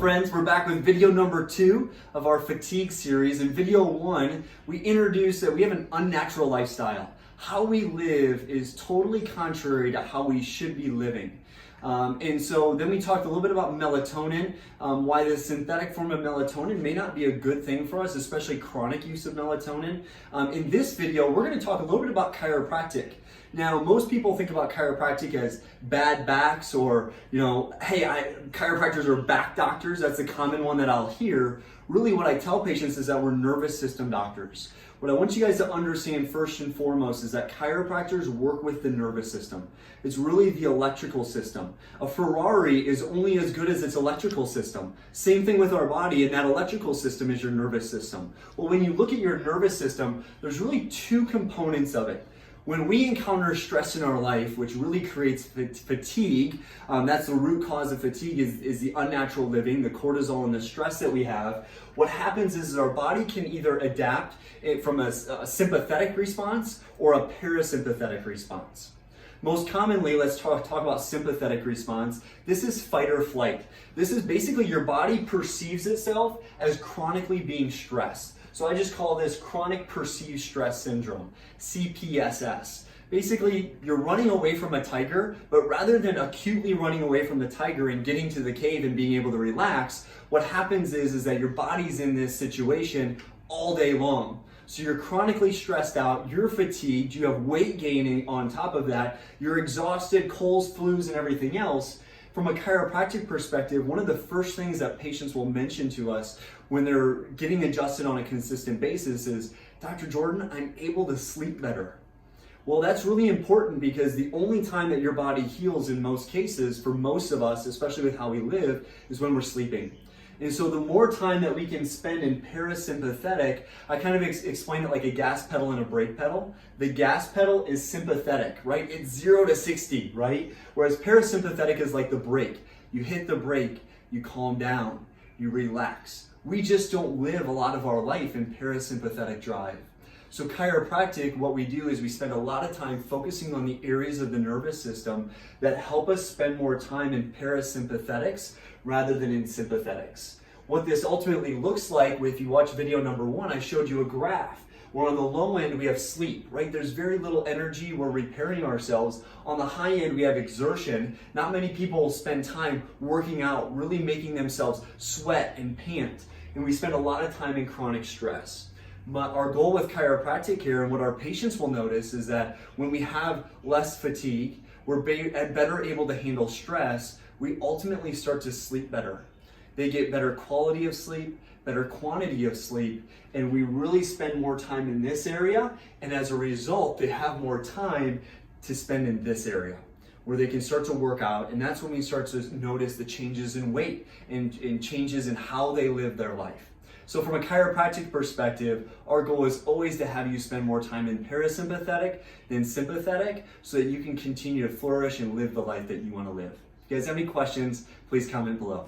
friends, we're back with video number 2 of our fatigue series. In video 1, we introduced that we have an unnatural lifestyle. How we live is totally contrary to how we should be living. And so then we talked a little bit about melatonin, why the synthetic form of melatonin may not be a good thing for us, especially chronic use of melatonin. In this video, we're going to talk a little bit about chiropractic. Now, most people think about chiropractic as bad backs or, hey, chiropractors are back doctors. That's a common one that I'll hear. Really what I tell patients is that we're nervous system doctors. What I want you guys to understand first and foremost is that chiropractors work with the nervous system. It's really the electrical system. A Ferrari is only as good as its electrical system. Same thing with our body, and that electrical system is your nervous system. Well, when you look at your nervous system, there's really 2 components of it. When we encounter stress in our life, which really creates fatigue, that's the root cause of fatigue is the unnatural living, the cortisol and the stress that we have. What happens is our body can either adapt it from a sympathetic response or a parasympathetic response. Most commonly, let's talk about sympathetic response. This is fight or flight. This is basically your body perceives itself as chronically being stressed. So I just call this chronic perceived stress syndrome, CPSS. Basically, you're running away from a tiger, but rather than acutely running away from the tiger and getting to the cave and being able to relax, what happens is that your body's in this situation all day long. So you're chronically stressed out, you're fatigued, you have weight gaining on top of that, you're exhausted, colds, flus, and everything else. From a chiropractic perspective, one of the first things that patients will mention to us when they're getting adjusted on a consistent basis is, Dr. Jordan, I'm able to sleep better. Well, that's really important because the only time that your body heals in most cases, for most of us, especially with how we live, is when we're sleeping. And so the more time that we can spend in parasympathetic, I kind of explain it like a gas pedal and a brake pedal. The gas pedal is sympathetic, right? It's 0 to 60, right? Whereas parasympathetic is like the brake. You hit the brake, you calm down, you relax. We just don't live a lot of our life in parasympathetic drive. So chiropractic, what we do is we spend a lot of time focusing on the areas of the nervous system that help us spend more time in parasympathetics rather than in sympathetics. What this ultimately looks like, if you watch video number 1, I showed you a graph where on the low end we have sleep, right? There's very little energy, we're repairing ourselves. On the high end we have exertion. Not many people spend time working out, really making themselves sweat and pant. And we spend a lot of time in chronic stress. But our goal with chiropractic here and what our patients will notice is that when we have less fatigue, we're better able to handle stress, we ultimately start to sleep better. They get better quality of sleep, better quantity of sleep, and we really spend more time in this area, and as a result, they have more time to spend in this area where they can start to work out, and that's when we start to notice the changes in weight and changes in how they live their life. So from a chiropractic perspective, our goal is always to have you spend more time in parasympathetic than sympathetic so that you can continue to flourish and live the life that you want to live. If you guys have any questions, please comment below.